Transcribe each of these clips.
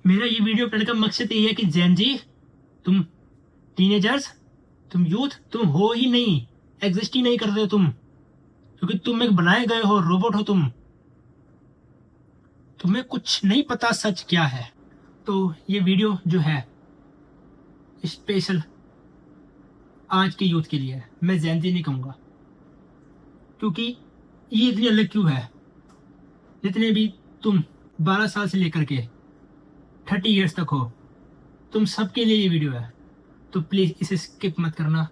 मेरा ये वीडियो बनाने का मकसद ये है कि जैन जी, तुम टीनेजर्स, तुम यूथ, तुम हो ही नहीं, एग्जिस्ट ही नहीं करते हो तुम, क्योंकि तुम एक बनाए गए हो, रोबोट हो तुम। तुम्हें कुछ नहीं पता सच क्या है। तो ये वीडियो जो है स्पेशल आज के यूथ के लिए है। मैं जैन जी नहीं कहूँगा, क्योंकि ये इतनी अलग क्यों है। जितने भी तुम 12 साल से लेकर के 30 ईयर्स तक हो, तुम सबके लिए ये वीडियो है। तो प्लीज इसे स्किप मत करना,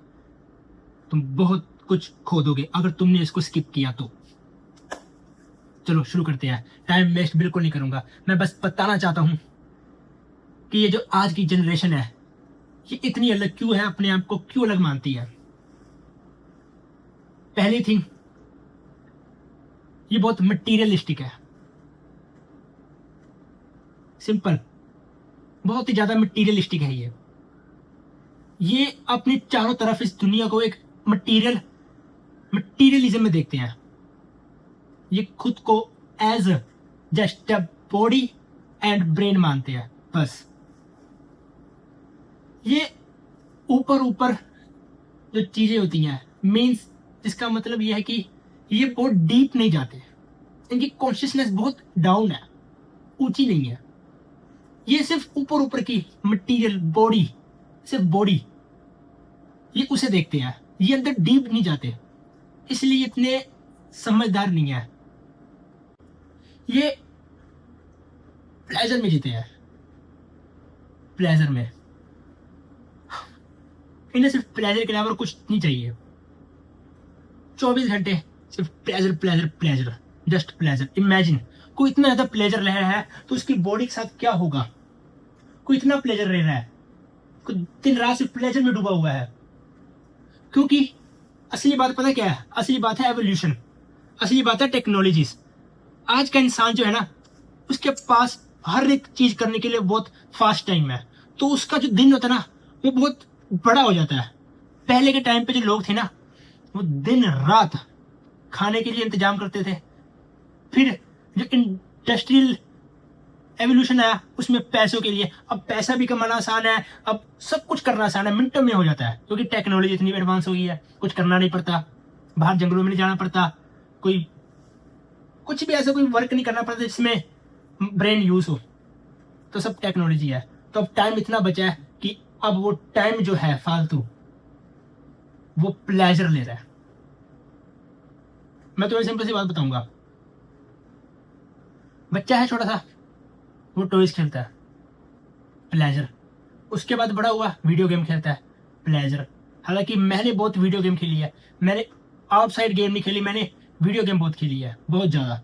तुम बहुत कुछ खो दोगे अगर तुमने इसको स्किप किया तो। चलो शुरू करते हैं। टाइम वेस्ट बिल्कुल नहीं करूंगा। मैं बस बताना चाहता हूं कि ये जो आज की जनरेशन है ये इतनी अलग क्यों है, अपने आप को क्यों अलग मानती है। पहली थिंग, ये बहुत मटीरियलिस्टिक है। सिंपल, बहुत ही ज्यादा मटीरियलिस्टिक है ये अपने चारों तरफ इस दुनिया को एक मटीरियलिज्म में देखते हैं। ये खुद को as just a body and brain मानते हैं बस। ये ऊपर ऊपर जो चीजें होती हैं मीन्स, इसका मतलब ये है कि ये बहुत डीप नहीं जाते। इनकी कॉन्शियसनेस बहुत डाउन है, ऊंची नहीं है। ये सिर्फ ऊपर ऊपर की मटीरियल बॉडी, सिर्फ बॉडी, ये उसे देखते हैं। ये अंदर डीप नहीं जाते, इसलिए इतने समझदार नहीं है। ये प्लेजर में जीते हैं, प्लेजर में। इन्हें सिर्फ प्लेजर के अलावा कुछ नहीं चाहिए। 24 घंटे सिर्फ pleasure pleasure pleasure, just pleasure. Imagine कोई इतना ज्यादा प्लेजर ले रहा है तो उसकी बॉडी के साथ क्या होगा। कोई इतना प्लेजर ले रहा है, कोई दिन रात सिर्फ प्लेजर में डूबा हुआ है। क्योंकि असली बात पता क्या है? असली बात है एवोल्यूशन, असली बात है टेक्नोलॉजीज। आज का इंसान जो है ना, उसके पास हर एक चीज करने के लिए बहुत फास्ट टाइम है, तो उसका जो दिन होता है ना वो बहुत बड़ा हो जाता है। पहले के टाइम पे जो लोग थे ना, वो दिन रात खाने के लिए इंतजाम करते थे। फिर जो इंडस्ट्रियल एवोल्यूशन आया उसमें पैसों के लिए, अब पैसा भी कमाना आसान है, अब सब कुछ करना आसान है, मिनटों में हो जाता है, क्योंकि टेक्नोलॉजी इतनी एडवांस हो गई है। कुछ करना नहीं पड़ता, बाहर जंगलों में नहीं जाना पड़ता, कोई कुछ भी ऐसा कोई वर्क नहीं करना पड़ता जिसमें ब्रेन यूज हो, तो सब टेक्नोलॉजी है। तो अब टाइम इतना बचा है कि अब वो टाइम जो है फालतू, वो प्लेजर ले रहा है। मैं तुम्हें सिंपल सी बात बताऊंगा। बच्चा है छोटा सा, वो टॉयज खेलता है, प्लेजर। उसके बाद बड़ा हुआ, वीडियो गेम खेलता है, प्लेजर। हालांकि मैंने बहुत वीडियो गेम खेली है, मैंने आउटसाइड गेम नहीं खेली, मैंने वीडियो गेम बहुत खेली है, बहुत ज्यादा।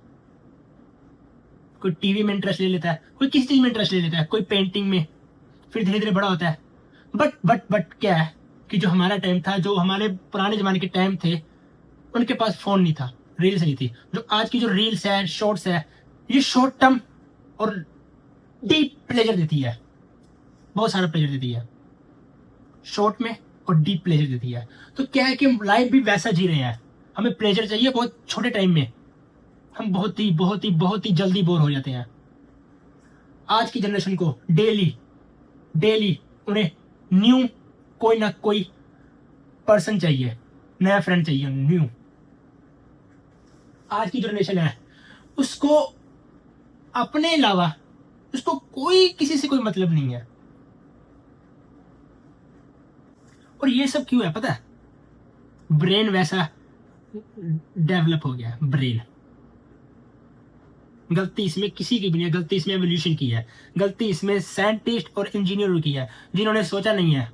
कोई टीवी में इंटरेस्ट ले लेता है, कोई किसी चीज में इंटरेस्ट ले लेता है, कोई पेंटिंग में, फिर धीरे धीरे बड़ा होता है। बट क्या है कि जो हमारा टाइम था, जो हमारे पुराने जमाने के टाइम थे, उनके पास फोन नहीं था, रील्स नहीं थी। जो आज की जो रील्स है, शॉर्ट्स है, ये शॉर्ट टर्म और डीप प्लेजर देती है, बहुत सारा प्लेजर देती है शॉर्ट में, और डीप प्लेजर देती है। तो क्या है कि हम लाइफ भी वैसा जी रहे हैं। हमें प्लेजर चाहिए बहुत छोटे टाइम में, हम बहुत ही जल्दी बोर हो जाते हैं। आज की जनरेशन को डेली डेली उन्हें न्यू कोई ना कोई पर्सन चाहिए, नया फ्रेंड चाहिए, न्यू। आज की जनरेशन है, उसको अपने अलावा उसको कोई किसी से कोई मतलब नहीं है। और ये सब क्यों है पता है? ब्रेन वैसा डेवलप हो गया, ब्रेन। गलती इसमें किसी की भी नहीं है, गलती इसमें एवोल्यूशन की है, गलती इसमें साइंटिस्ट और इंजीनियरों की है, जिन्होंने सोचा नहीं है।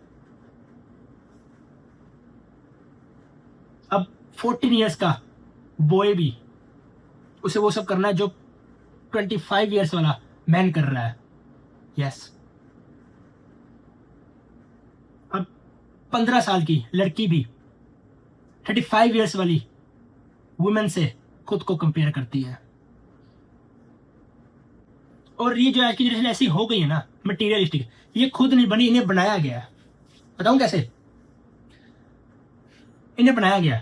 अब 14 ईयर्स का बॉय भी, उसे वो सब करना है जो 25 ईयर्स वाला मैन कर रहा है। यस। अब 15 साल की लड़की भी 35 ईयर्स वाली वुमेन से खुद को कंपेयर करती है। और ये जो आज की जनरेशन ऐसी हो गई है ना, मटीरियलिस्टिक, ये खुद नहीं बनी, इन्हें बनाया गया है। बताऊं कैसे? इन्हें बनाया गया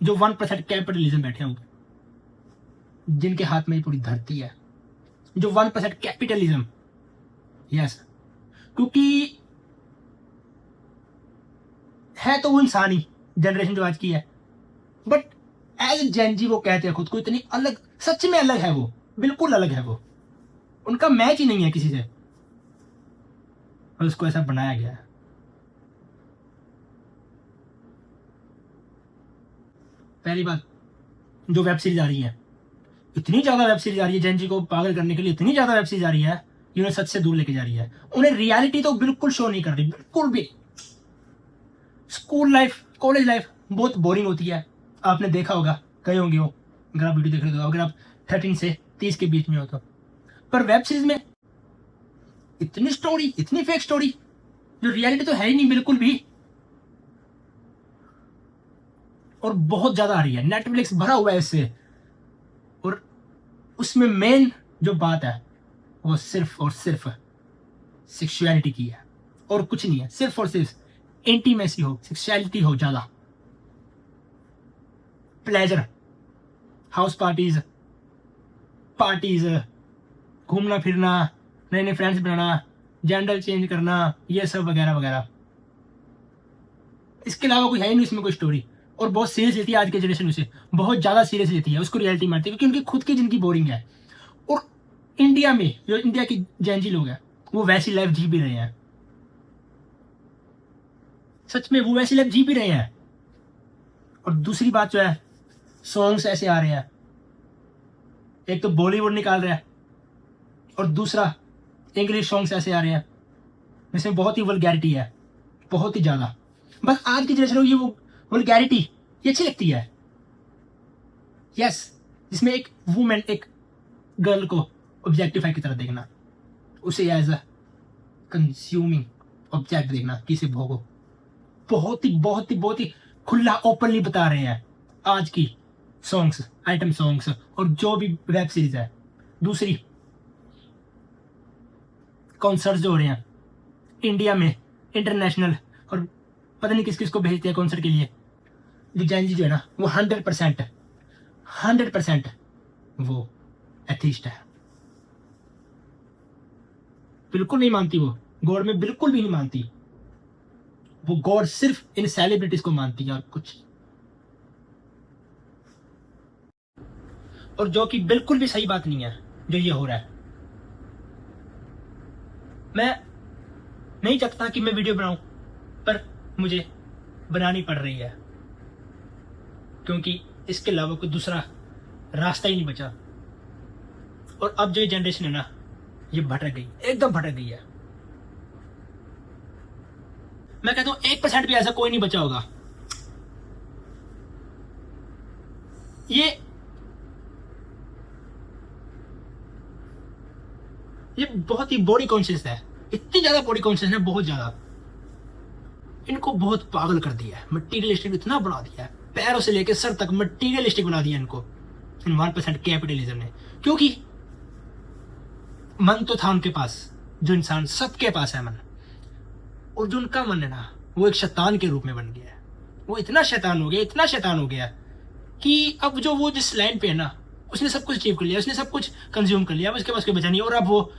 जो 1% कैपिटलिज्म बैठे होंगे, जिनके हाथ में पूरी धरती है, जो 1% कैपिटलिज्म, यस, क्योंकि है तो वो इंसान ही, जनरेशन जो आज की है, बट एज जेन जी वो कहते हैं खुद को इतनी अलग, सच में अलग है, वो बिल्कुल अलग है, वो उनका मैच ही नहीं है किसी से, और उसको ऐसा बनाया गया है। पहली बात, जो वेब सीरीज आ रही है, इतनी ज्यादा वेब सीरीज आ रही है जेन जी को पागल करने के लिए, इतनी ज्यादा वेब सीरीज आ रही है, ये उन्हें सच से दूर लेके जा रही है। उन्हें रियलिटी तो बिल्कुल शो नहीं कर रही, बिल्कुल भी। स्कूल लाइफ, कॉलेज लाइफ बहुत बोरिंग होती है, आपने देखा होगा, कहे होंगे हो, अगर आप वीडियो देख रहे हो, अगर आप 13 से 30 के बीच में हो तो। पर वेब सीरीज में इतनी स्टोरी, इतनी फेक स्टोरी, जो रियलिटी तो है ही नहीं बिल्कुल भी, और बहुत ज्यादा आ रही है। नेटफ्लिक्स भरा हुआ है इससे, और उसमें मेन जो बात है वो सिर्फ और सिर्फ सेक्सुअलिटी की है, और कुछ नहीं है। सिर्फ और सिर्फ इंटीमेसी हो, सेक्सुअलिटी हो ज्यादा, प्लेजर, हाउस पार्टीज, पार्टीज, घूमना फिरना, नए नए फ्रेंड्स बनाना, जेंडर चेंज करना, ये सब वगैरह वगैरह। इसके अलावा कोई है ही नहीं इसमें कोई स्टोरी। और बहुत सीरियस लेती है आज की जनरेशन उसे, बहुत ज्यादा सीरियस लेती है, उसको रियलिटी मारती है, क्योंकि उनकी खुद की जिंदगी बोरिंग है। और इंडिया में जो इंडिया की जैनजी लोग हैं, वो वैसी लाइफ जी भी रहे हैं, सच में वो वैसी लाइफ जी भी रहे हैं। और दूसरी बात जो है, सॉन्ग्स ऐसे आ रहे हैं, एक तो बॉलीवुड निकाल रहा है, और दूसरा इंग्लिश सॉन्ग्स ऐसे आ रहे हैं जिसमें बहुत ही वल्गैरिटी है, बहुत ही ज्यादा। बस आज की जनरेशन को ये वो वल्गैरिटी ये अच्छी लगती है, यस, जिसमें एक वुमेन, एक गर्ल को ऑब्जेक्टिफाई की तरह देखना, उसे एज अ कंज्यूमिंग ऑब्जेक्ट देखना, किसे भोगो, बहुत ही बहुत ही बहुत ही खुला ओपनली बता रहे हैं आज की सॉन्ग्स, आइटम सॉन्ग्स, और जो भी वेब सीरीज है। दूसरी, कॉन्सर्ट जो हो रहे हैं इंडिया में, इंटरनेशनल, और पता नहीं किस किस को भेजते हैं कॉन्सर्ट के लिए। जो जैन जी जो है ना, वो 100% वो एथिस्ट है, बिल्कुल नहीं मानती वो गॉड में, बिल्कुल भी नहीं मानती वो। गॉड सिर्फ इन सेलिब्रिटीज को मानती है और कुछ, और जो कि बिल्कुल भी सही बात नहीं है जो ये हो रहा है। मैं नहीं चाहता कि मैं वीडियो बनाऊं, पर मुझे बनानी पड़ रही है, क्योंकि इसके अलावा कोई दूसरा रास्ता ही नहीं बचा। और अब जो ये जनरेशन है ना, ये भटक गई, एकदम भटक गई है। मैं कहता हूं 1% भी ऐसा कोई नहीं बचा होगा। ये बहुत ही बॉडी कॉन्शियस है, इतनी ज्यादा बॉडी कॉन्शियस है, बहुत ज्यादा। इनको बहुत पागल कर दिया है, मटीरियलिस्टिक इतना बना दिया है, पैरों से लेकर सर तक मटीरियलिस्टिक बना दिया इनको, इन 1% कैपिटलिज्म ने। क्योंकि मन तो था उनके पास, जो इंसान सबके पास है मन, और जो उनका मन है ना, वो एक शैतान के रूप में बन गया है। वो इतना शैतान हो गया, इतना शैतान हो गया कि अब जो वो जिस लाइन पे है ना, उसने सब कुछ अचीव कर लिया, उसने सब कुछ कंज्यूम कर लिया, अब उसके पास कोई बचा नहीं। और अब वो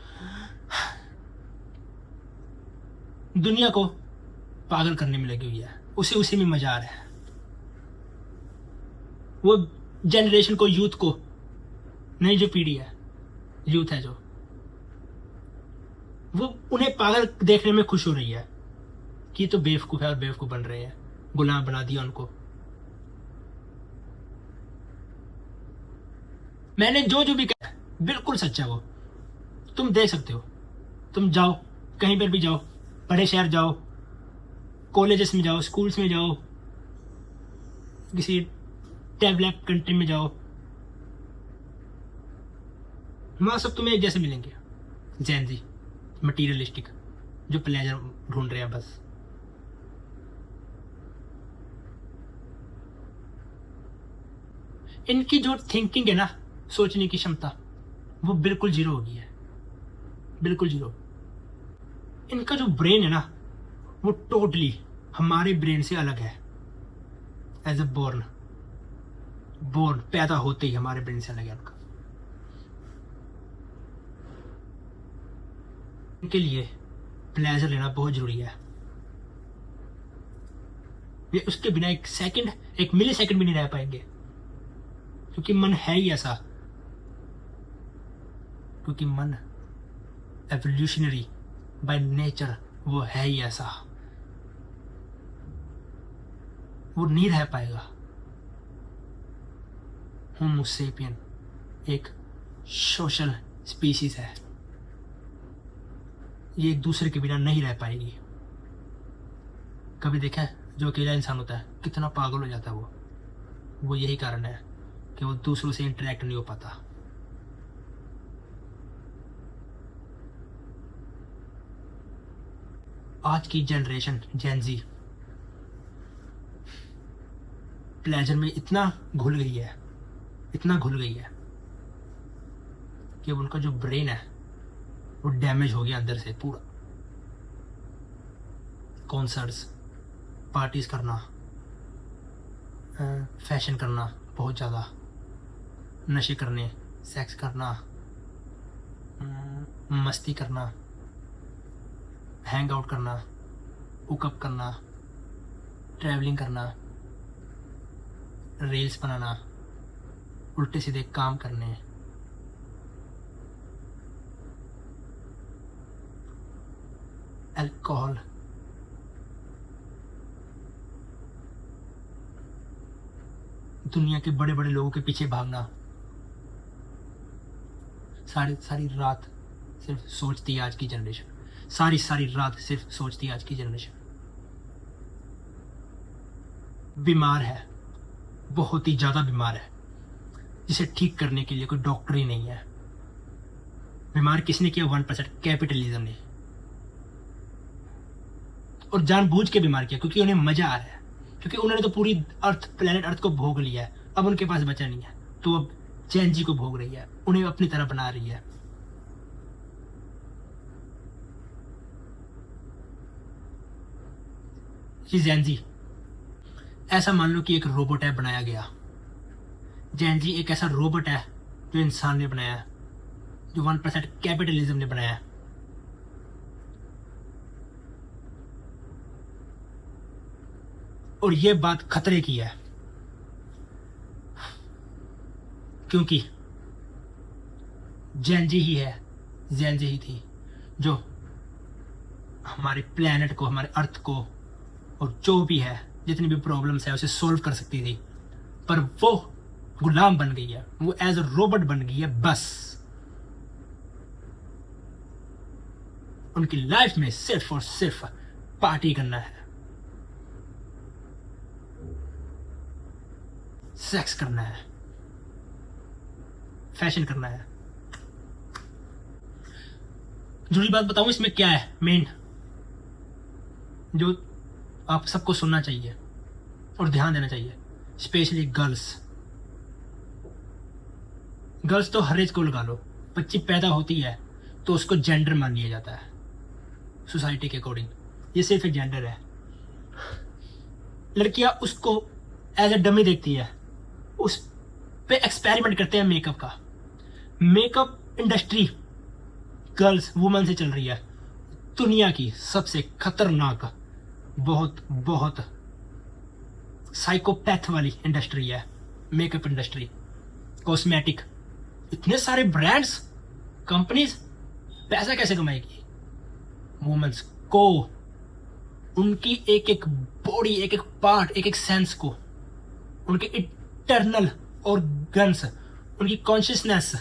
दुनिया को पागल करने में लगी हुई है, उसे उसी में मजा आ रहा है। वो जनरेशन को, यूथ को, नई जो पीढ़ी है, यूथ है जो, वो उन्हें पागल देखने में खुश हो रही है कि तो बेवकूफ है और बेवकूफ बन रहे हैं, गुलाम बना दिया उनको। मैंने जो जो भी कहा बिल्कुल सच्चा, वो तुम देख सकते हो। तुम जाओ कहीं पर भी जाओ, बड़े शहर जाओ, कॉलेजेस में जाओ, स्कूल्स में जाओ, किसी डेवलप्ड कंट्री में जाओ, वहां सब तुम्हें एक जैसे मिलेंगे, जैन जी, मटीरियलिस्टिक, जो प्लेजर ढूंढ रहे हैं बस। इनकी जो थिंकिंग है ना, सोचने की क्षमता, वो बिल्कुल जीरो हो गई है, बिल्कुल जीरो। इनका जो ब्रेन है ना, वो टोटली हमारे ब्रेन से अलग है। एज ए बोर्न पैदा होते ही हमारे ब्रेन से अलग है उनका। उनके लिए प्लेजर लेना बहुत जरूरी है। ये उसके बिना एक सेकंड, एक मिली सेकंड भी नहीं रह पाएंगे, क्योंकि मन है ही ऐसा, क्योंकि मन एवोल्यूशनरी बाय नेचर वो है ही ऐसा, वो नहीं रह पाएगा। होमो सेपियन एक सोशल स्पीसीज है, ये एक दूसरे के बिना नहीं रह पाएगी। कभी देखा है जो अकेला इंसान होता है कितना पागल हो जाता है वो यही कारण है कि वो दूसरों से इंटरेक्ट नहीं हो पाता। आज की जनरेशन जेन ज़ी प्लेजर में इतना घुल गई है, इतना घुल गई है कि अब उनका जो ब्रेन है वो डैमेज हो गया अंदर से पूरा। कॉन्सर्ट्स, पार्टीज करना, फैशन करना बहुत ज़्यादा, नशे करने, सेक्स करना, मस्ती करना, हैंग आउट करना, हुकअप करना, ट्रैवलिंग करना, रील्स बनाना, उल्टे सीधे काम करने, अल्कोहल, दुनिया के बड़े बड़े लोगों के पीछे भागना, सारी रात सिर्फ सोचती है आज की जनरेशन, सारी रात सिर्फ सोचती है आज की जनरेशन। बीमार है, बहुत ही ज्यादा बीमार है, जिसे ठीक करने के लिए कोई डॉक्टर ही नहीं है। बीमार किसने किया? 1%, कैपिटलिज्म ने, और जानबूझ के बीमार किया, क्योंकि उन्हें मजा आ रहा है, क्योंकि उन्होंने तो पूरी प्लेनेट अर्थ को भोग लिया है, अब उनके पास बचा नहीं है, तो अब जेन ज़ी को भोग रही है, उन्हें अपनी तरह बना रही है। ये जेन ज़ी, ऐसा मान लो कि एक रोबोट है बनाया गया। जेन ज़ी एक ऐसा रोबोट है जो इंसान ने बनाया है, जो 1% कैपिटलिज्म ने बनाया है। और ये बात खतरे की है, क्योंकि जेन ज़ी ही है, जेन ज़ी ही थी जो हमारे प्लेनेट को, हमारे अर्थ को, और जो भी है, जितनी भी प्रॉब्लम्स है उसे सॉल्व कर सकती थी, पर वो गुलाम बन गई है, वो एज अ रोबोट बन गई है। बस उनकी लाइफ में सिर्फ और सिर्फ पार्टी करना है, सेक्स करना है, फैशन करना है। जरूरी बात बताऊं इसमें क्या है मेन, जो आप सबको सुनना चाहिए और ध्यान देना चाहिए, स्पेशली गर्ल्स। गर्ल्स तो हर एज को लगा लो, बच्ची पैदा होती है तो उसको जेंडर मान लिया जाता है सोसाइटी के अकॉर्डिंग, ये सिर्फ एक जेंडर है। लड़कियां उसको एज ए डमी देखती है, उस पे एक्सपेरिमेंट करते हैं मेकअप का। मेकअप इंडस्ट्री गर्ल्स, वुमेन से चल रही है, दुनिया की सबसे खतरनाक, बहुत बहुत साइकोपैथ वाली इंडस्ट्री है मेकअप इंडस्ट्री। कॉस्मेटिक, इतने सारे ब्रांड्स, कंपनीज, पैसा कैसे कमाएगी? वुमेन्स को, उनकी एक एक बॉडी, एक एक पार्ट, एक एक सेंस को, उनके इंटरनल ऑर्गन्स, उनकी कॉन्शियसनेस,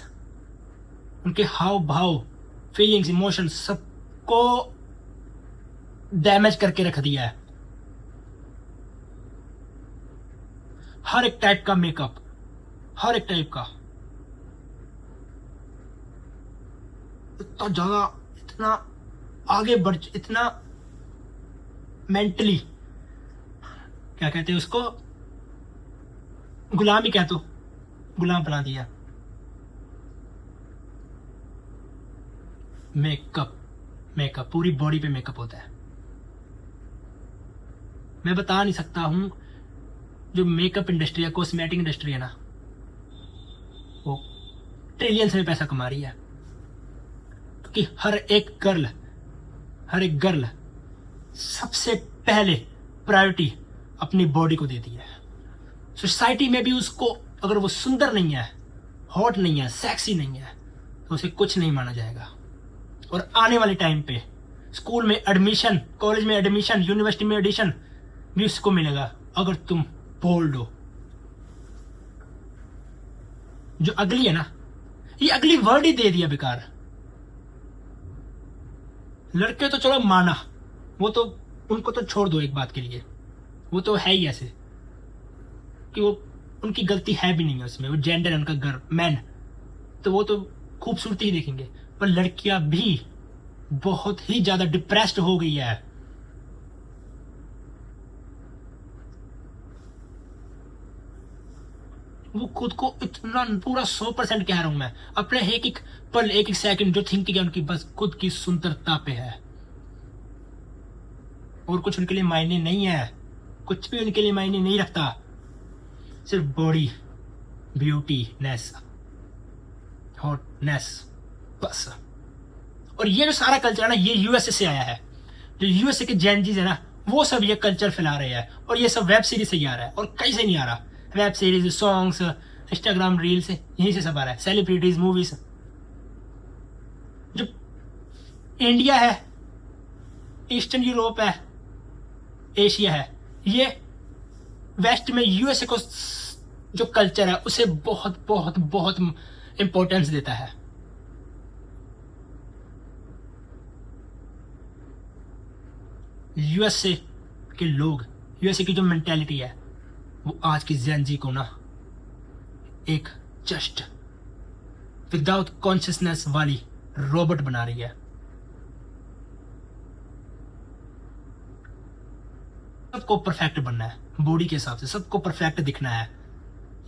उनके हाव भाव, फीलिंग्स, इमोशंस, सबको डैमेज करके रख दिया है। हर एक टाइप का मेकअप, हर एक टाइप का, इतना ज्यादा, इतना आगे बढ़, इतना मेंटली, क्या कहते हैं उसको, गुलाम ही कह दो, गुलाम बना दिया। मेकअप, मेकअप, पूरी बॉडी पे मेकअप होता है। मैं बता नहीं सकता हूं, जो मेकअप इंडस्ट्री है, कॉस्मेटिक इंडस्ट्री है ना, वो ट्रिलियंस में पैसा कमा रही है, क्योंकि हर एक गर्ल हर एक गर्ल सबसे पहले प्रायोरिटी अपनी बॉडी को देती है। सोसाइटी में भी उसको, अगर वो सुंदर नहीं है, हॉट नहीं है, सेक्सी नहीं है, तो उसे कुछ नहीं माना जाएगा। और आने वाले टाइम पे स्कूल में एडमिशन, कॉलेज में एडमिशन, यूनिवर्सिटी में एडमिशन भी उसको मिलेगा अगर तुम बोल्ड हो। जो अगली है ना, ये अगली वर्ड ही दे दिया बेकार। लड़के तो चलो माना, वो तो उनको तो छोड़ दो एक बात के लिए, वो तो है ही ऐसे कि वो उनकी गलती है भी नहीं है उसमें, वो जेंडर है उनका, गर्ल मैन, तो वो तो खूबसूरती ही देखेंगे। पर लड़कियां भी बहुत ही ज्यादा डिप्रेस्ड हो गई है। वो खुद को इतना पूरा 100% कह रहा हूं मैं, अपने एक एक पल, एक एक सेकंड जो थिंकिंग है उनकी बस खुद की सुंदरता पे है, और कुछ उनके लिए मायने नहीं है, कुछ भी उनके लिए मायने नहीं रखता, सिर्फ बॉडी, ब्यूटीनेस, हॉटनेस, बस। और ये जो सारा कल्चर है ना, ये यूएसए से आया है। जो यूएसए के जेनजीज है ना, वो सब ये कल्चर फैला रहे हैं, और ये सब वेब सीरीज से ही आ रहा है, और कहीं से नहीं आ रहा। Web series, songs, Instagram reels, यहीं से सब आ रहा है। Celebrities, movies. जो इंडिया है, ईस्टर्न यूरोप है, एशिया है, ये वेस्ट में यूएसए को जो कल्चर है उसे बहुत बहुत बहुत इंपॉर्टेंस देता है। यूएसए के लोग, यूएसए की जो मेंटेलिटी है, वो आज की जेन जी को ना एक जस्ट विदाउट कॉन्शियसनेस वाली रोबोट बना रही है। सबको परफेक्ट बनना है, बॉडी के हिसाब से सबको परफेक्ट दिखना है,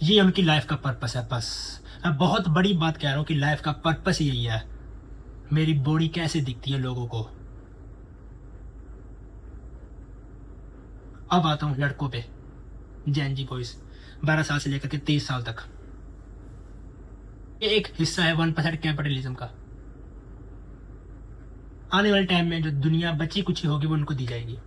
ये उनकी लाइफ का पर्पस है। बस मैं बहुत बड़ी बात कह रहा हूं कि लाइफ का पर्पस ही यही है, मेरी बॉडी कैसे दिखती है लोगों को। अब आता हूं लड़कों पे, जेन जी बॉयज 12 साल से लेकर के 23 साल तक। ये एक हिस्सा है 1% कैपिटलिज्म का। आने वाले टाइम में जो दुनिया बची कुछ होगी वो उनको दी जाएगी।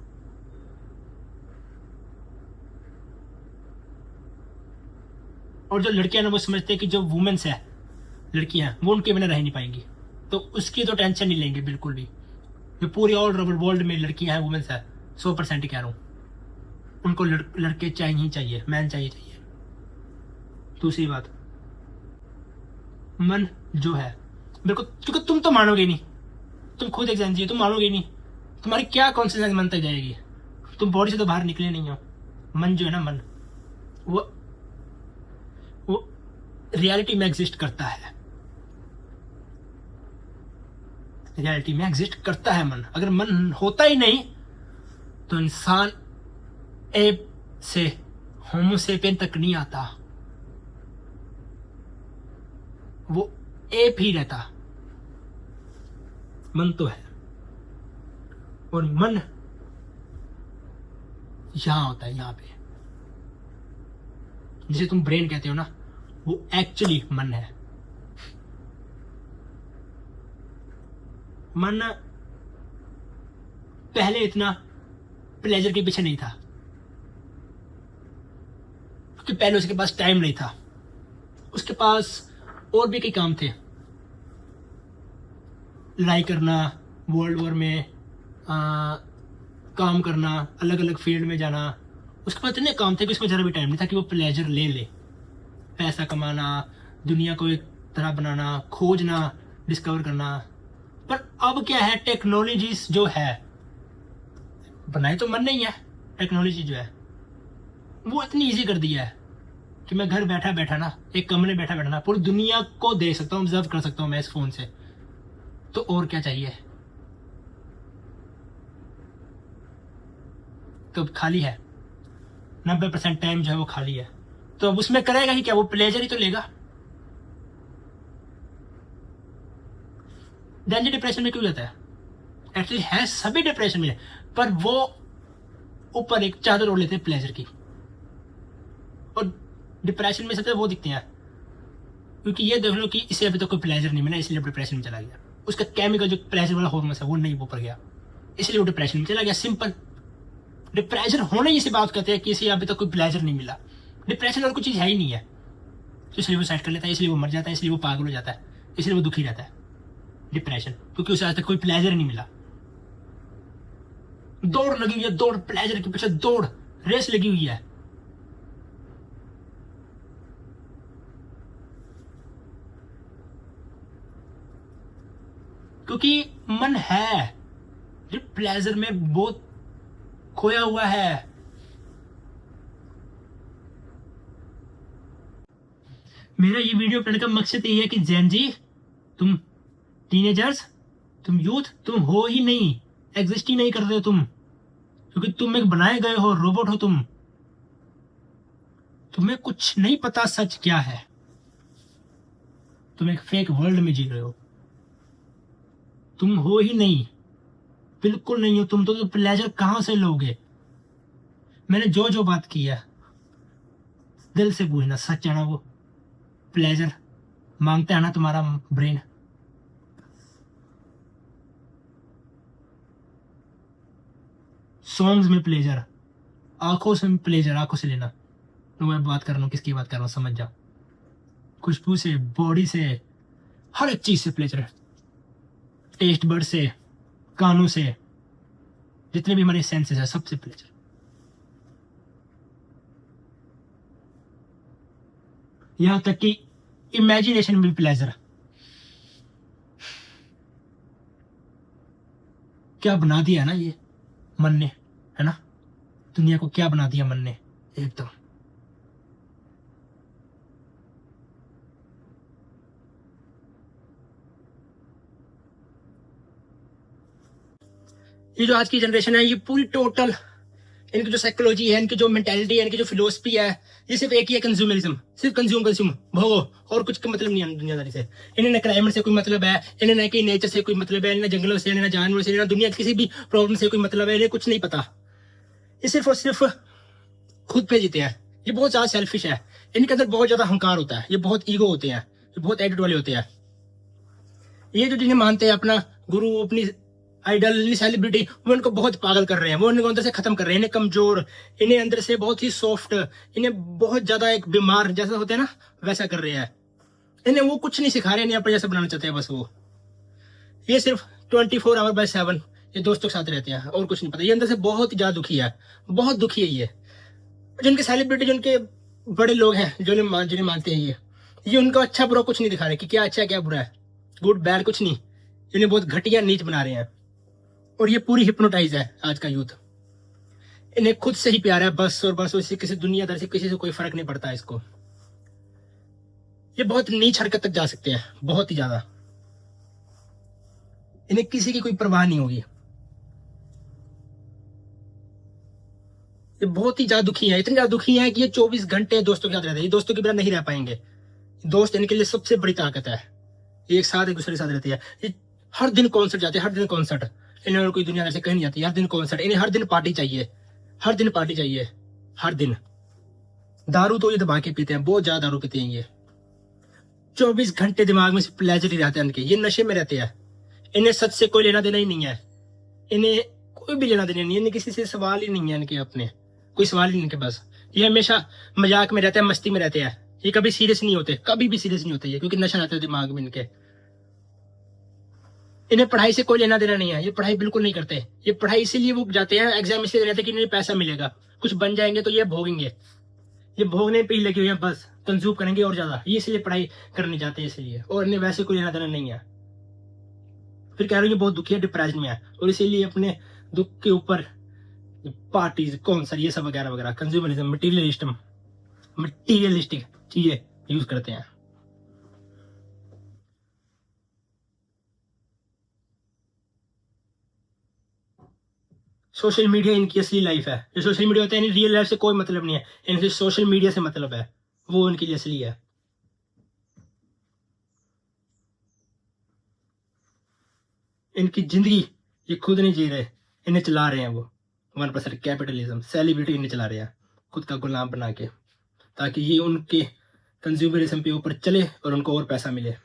और जो लड़कियां ना, वो समझते हैं कि जो वुमेन्स है, लड़कियां, वो उनके बिना रह नहीं पाएंगी, तो उसकी तो टेंशन नहीं लेंगे बिल्कुल भी। जो पूरी ऑल ओवर वर्ल्ड में लड़कियां हैं, वुमेन्स है, 100% ही कह रहा हूं, उनको लड़के चाहिए ही चाहिए, मैन चाहिए चाहिए। दूसरी बात, मन जो है, बिल्कुल, क्योंकि तुम तो मानोगे नहीं, तुम खुद एक जान, तुम मानोगे नहीं, तुम्हारी क्या कॉन्शियसनेस मन तक जाएगी, तुम बॉडी से तो बाहर निकले नहीं हो। मन जो है ना, मन वो रियलिटी में एग्जिस्ट करता है, रियलिटी में एग्जिस्ट करता है मन। अगर मन होता ही नहीं तो इंसान एप से होमोसेपियन तक नहीं आता, वो एप ही रहता। मन तो है, और मन यहां होता है, यहां पे, जिसे तुम ब्रेन कहते हो ना, वो एक्चुअली मन है। मन पहले इतना प्लेजर के पीछे नहीं था, क्योंकि पहले उसके पास टाइम नहीं था, उसके पास और भी कई काम थे, लड़ाई करना, वर्ल्ड वॉर में काम करना, अलग अलग फील्ड में जाना, उसके पास इतने काम थे कि उसमें जरा भी टाइम नहीं था कि वो प्लेजर ले ले। पैसा कमाना, दुनिया को एक तरह बनाना, खोजना, डिस्कवर करना। पर अब क्या है, टेक्नोलॉजीज जो है, बनाई तो मन नहीं है, टेक्नोलॉजी जो है वो इतनी इजी कर दिया है कि मैं घर बैठा बैठा ना, एक कमरे बैठा बैठा ना, पूरी दुनिया को देख सकता हूँ, ऑब्जर्व कर सकता हूँ मैं इस फोन से। तो और क्या चाहिए। तो खाली है, 90% टाइम जो है वो खाली है, तो अब उसमें करेगा ही क्या, वो प्लेजर ही तो लेगा। डेंजर डिप्रेशन में क्यों जाता है, एक्चुअली है सभी डिप्रेशन में, पर वो ऊपर एक चादर ओढ़ लेते हैं प्लेजर की, और डिप्रेशन में सबसे वो दिखते हैं, क्योंकि ये देख लो कि इसे अभी तक कोई प्लेजर नहीं मिला, इसलिए डिप्रेशन में चला गया। उसका केमिकल जो प्लेजर वाला हार्मोन है वो नहीं ऊपर गया, इसलिए वो डिप्रेशन में चला गया। सिंपल। डिप्रेशन होने ही से बात करते हैं कि इसे अभी तक कोई प्लेजर नहीं मिला। डिप्रेशन और कुछ चीज है ही नहीं है, तो इसलिए वो साइड कर लेता है, इसलिए वो मर जाता है, इसलिए वो पागल हो जाता है, इसलिए वो दुखी रहता है। डिप्रेशन, क्योंकि उसे आज तक कोई प्लेजर नहीं मिला। दौड़ लगी हुई है, दौड़, प्लेजर के पीछे दौड़, रेस लगी हुई है। क्योंकि मन है जो प्लेजर में बहुत खोया हुआ है। मेरा ये वीडियो बनाने का मकसद ये है कि जैन जी, तुम टीनेजर्स, तुम यूथ, तुम हो ही नहीं, एग्जिस्ट ही नहीं कर रहे हो तुम, क्योंकि तुम एक बनाए गए हो, रोबोट हो तुम। तुम्हें कुछ नहीं पता सच क्या है। तुम एक फेक वर्ल्ड में जी रहे हो। तुम हो ही नहीं, बिल्कुल नहीं हो तुम। तो प्लेजर कहां से लोगे? मैंने जो जो बात की है दिल से पूछना, सच है ना वो? प्लेजर मांगता है ना तुम्हारा ब्रेन? सॉन्ग्स में प्लेजर, आंखों से प्लेजर, आंखों से लेना। तो मैं बात कर रहा हूँ, किसकी बात कर रहा हूँ समझ जा। खुशबू से, बॉडी से, हर एक चीज से प्लेजर है। टेस्ट बर्ड से, कानों से, जितने भी हमारे सेंसेस है, सबसे प्लेजर। यहां तक कि इमेजिनेशन में भी प्लेजर। क्या बना दिया है ना ये मन ने, है ना? दुनिया को क्या बना दिया मन ने एकदम। ये जो आज की जनरेशन है, ये पूरी टोटल, इनकी जो साइकोलॉजी है, इनकी जो मेंटालिटी है, इनकी जो फिलोसफी है, ये सिर्फ एक ही है, कंज्यूमरिज्म। सिर्फ कंज्यूम भोगो, और कुछ का मतलब नहीं है दुनियादारी से। इन्हें ना क्लाइमेट से कोई मतलब है, इन्हें ना कि नेचर से कोई मतलब है, इन्हें जंगलों से, इन्हें जानवरों से, इन्हें दुनिया की किसी भी प्रॉब्लम से कोई मतलब है, इन्हें कुछ नहीं पता। ये सिर्फ और सिर्फ खुद पे जीते हैं। ये बहुत ज्यादा सेल्फिश है। इनके अंदर बहुत ज्यादा अहंकार होता है, ये बहुत ईगो होते हैं, ये बहुत एटीट्यूड वाले होते हैं। ये जो जिन्हें मानते हैं अपना गुरु, अपनी आइडल, सेलिब्रिटी, वो इनको बहुत पागल कर रहे हैं, वो इनको अंदर से खत्म कर रहे हैं। इन्हें कमजोर, इन्हें अंदर से बहुत ही सॉफ्ट, इन्हें बहुत ज्यादा एक बीमार जैसा होता है ना, वैसा कर रहे हैं। इन्हें वो कुछ नहीं सिखा रहे हैं, अपने जैसा बनाना चाहते हैं बस वो। ये सिर्फ 24/7 ये दोस्तों के साथ रहते हैं, और कुछ नहीं पता। ये अंदर से बहुत ही ज्यादा दुखी है, बहुत दुखी है ये। जिनके सेलिब्रिटी, जिनके बड़े लोग हैं, जिन्हें मानते हैं, ये उनका अच्छा बुरा कुछ नहीं दिखा रहे कि क्या अच्छा है क्या बुरा है, गुड बैड कुछ नहीं। इन्हें बहुत घटिया नीच बना रहे हैं। और ये पूरी हिप्नोटाइज है आज का यूथ। इन्हें खुद से ही प्यार है बस और बस। इससे किसी दुनियादार से, किसी से कोई फर्क नहीं पड़ता इसको। ये बहुत नीच हरकत तक जा सकते हैं, बहुत ही ज्यादा। इन्हें किसी की कोई परवाह नहीं होगी। ये बहुत ही ज्यादा दुखी है, इतने ज्यादा दुखी है कि ये 24 घंटे दोस्तों के साथ रहते हैं। ये दोस्तों के बिना नहीं रह पाएंगे। दोस्त इनके लिए सबसे बड़ी ताकत है। ये एक साथ, एक दूसरे के साथ रहती है। ये हर दिन कॉन्सर्ट जाते हैं, हर दिन कॉन्सर्ट। इन्हें और कोई दुनिया से कहीं नहीं जाती। हर दिन कॉन्सर्ट, इन्हें हर दिन पार्टी चाहिए, हर दिन पार्टी चाहिए, हर दिन। दारू तो ये दबा के पीते हैं, बहुत ज्यादा दारू पीते हैं ये। 24 घंटे दिमाग में सिर्फ प्लेजर ही रहते हैं इनके। ये नशे में रहते हैं। इन्हें सच से कोई लेना देना ही नहीं है। इन्हें कोई भी लेना देना नहीं है। इन्हें किसी से सवाल ही नहीं है इनके, अपने कोई सवाल ही नहीं इनके पास। ये हमेशा मजाक में रहते हैं, मस्ती में रहते हैं। ये कभी सीरियस नहीं होते, कभी भी सीरियस नहीं होते ये, क्योंकि नशा रहता है दिमाग में इनके। इन्हें पढ़ाई से कोई लेना देना नहीं है। ये पढ़ाई बिल्कुल नहीं करते। ये पढ़ाई इसीलिए वो जाते हैं, एग्जाम इसलिए रहते हैं कि इन्हें पैसा मिलेगा, कुछ बन जाएंगे तो ये भोगेंगे। ये भोगने पे ही लगे हुए हैं बस, कंज्यूम करेंगे और ज्यादा। ये इसलिए पढ़ाई करने जाते हैं इसलिए, और इन्हें वैसे कोई लेना देना नहीं है। फिर कह रहे हैं ये बहुत दुखी है, डिप्रेशन में है, और इसीलिए अपने दुख के ऊपर पार्टीज, कॉन्सर्ट, ये सब वगैरह वगैरह, कंज्यूमरिज्म, मटीरियलिस्टिक चीजें यूज करते हैं। सोशल मीडिया इनकी असली लाइफ है। जो सोशल मीडिया होता है, इन्हें रियल लाइफ से कोई मतलब नहीं है, इनसे सोशल मीडिया से मतलब है। वो इनके लिए असली है। इनकी जिंदगी ये खुद नहीं जी रहे, इन्हें चला रहे हैं वो 1% कैपिटलिज्म, सेलिब्रिटी इन्हें चला रहे हैं खुद का गुलाम बना के, ताकि ये उनके कंज्यूमरिज्म पे ऊपर चले और उनको और पैसा मिले।